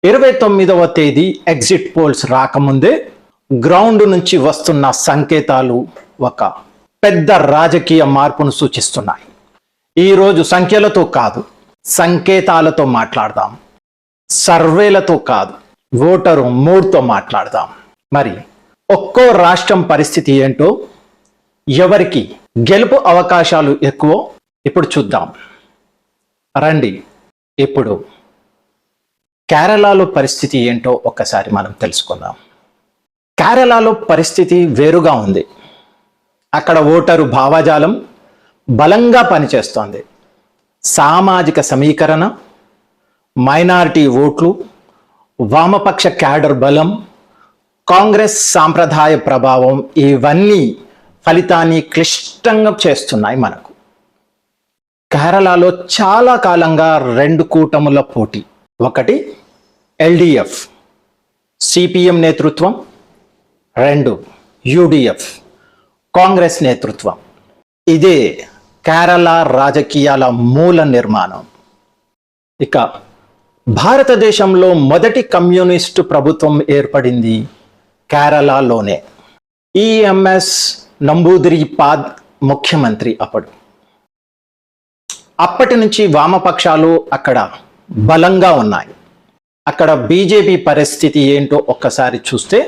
29వ తేదీ exit polls రాకముందే ground నుంచి వస్తున్న సంకేతాలు ఒక పెద్ద రాజకీయ మార్పును సూచిస్తున్నాయి. ఈరోజు సంఖ్యలతో కాదు, సంకేతాలతో మాట్లాడదాం. సర్వేలతో కాదు, ఓటరు మూడ్తో మాట్లాడదాం. మరి ఒక్కో రాష్ట్రం పరిస్థితి ఏంటో, ఎవరికి గెలుపు అవకాశాలు ఎక్కువ ఇప్పుడు చూద్దాం. రండి, ఇప్పుడు కేరళలో పరిస్థితి ఏంటో ఒక్కసారి మనం తెలుసుకుందాం. కేరళలో పరిస్థితి వేరుగా ఉంది. అక్కడ ఓటరు భావజాలం బలంగా పనిచేస్తోంది. సామాజిక సమీకరణ, మైనారిటీ ఓట్లు, వామపక్ష క్యాడర్ బలం, కాంగ్రెస్ సాంప్రదాయ ప్రభావం ఇవన్నీ ఫలితాన్ని క్లిష్టంగా చేస్తున్నాయి. మనకు కేరళలో చాలా కాలంగా రెండు కూటముల పోటీ. ఒకటి ఎల్డిఎఫ్ సిపిఎం నేతృత్వం, రెండు యుడిఎఫ్ కాంగ్రెస్ నేతృత్వం. ఇదే కేరళ రాజకీయాల మూల నిర్మాణం. ఇక భారతదేశంలో మొదటి కమ్యూనిస్టు ప్రభుత్వం ఏర్పడింది కేరళలోనే. ఈఎంఎస్ నంబూదిరిపాద్ ముఖ్యమంత్రి. అప్పటి నుంచి వామపక్షాలు అక్కడ బలంగా ఉన్నాయి. అక్కడ బీజేపీ పరిస్థితి ఏంటో ఒక్కసారి చూస్తే,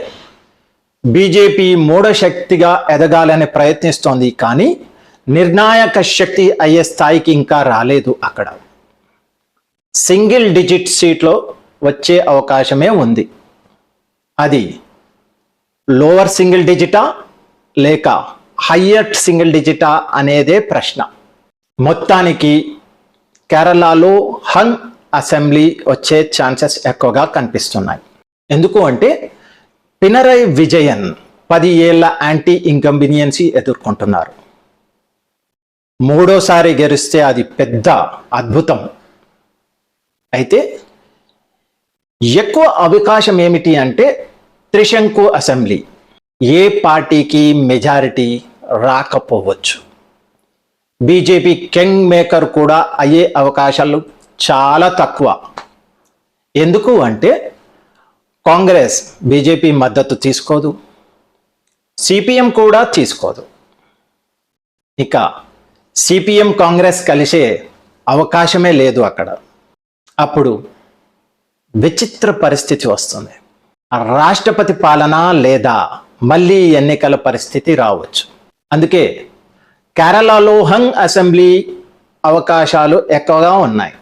బీజేపీ మూడో శక్తిగా ఎదగాలని ప్రయత్నిస్తోంది, కానీ నిర్ణాయక శక్తి అయ్యే స్థాయికి ఇంకా రాలేదు. అక్కడ సింగిల్ డిజిట్ సీట్లో వచ్చే అవకాశమే ఉంది. అది లోవర్ సింగిల్ డిజిటా లేక హయ్యర్ సింగిల్ డిజిటా అనేదే ప్రశ్న. మొత్తానికి కేరళలో హంగ్ అసెంబ్లీ వచ్చే ఛాన్సెస్ ఎక్కువగా కనిపిస్తున్నాయి. ఎందుకు అంటే పినరై విజయన్ 10 ఏళ్ల యాంటీ ఇన్కంబినియన్సీ ఎదుర్కొంటున్నారు. మూడోసారి గెలిస్తే అది పెద్ద అద్భుతం. అయితే ఎక్కువ అవకాశం ఏమిటి అంటే త్రిశంకు అసెంబ్లీ. ఏ పార్టీకి మెజారిటీ రాకపోవచ్చు. బీజేపీ కింగ్ మేకర్ కూడా అయ్యే అవకాశాలు చాలా తక్కువ. ఎందుకు అంటే కాంగ్రెస్ బీజేపీ మద్దతు తీసుకోదు, సిపిఎం కూడా తీసుకోదు. ఇక సిపిఎం కాంగ్రెస్ కలిసే అవకాశమే లేదు అక్కడ. అప్పుడు విచిత్ర పరిస్థితి వస్తుంది. రాష్ట్రపతి పాలన లేదా మళ్ళీ ఎన్నికల పరిస్థితి రావచ్చు. అందుకే కేరళలో హంగ్ అసెంబ్లీ అవకాశాలు ఎక్కువగా ఉన్నాయి.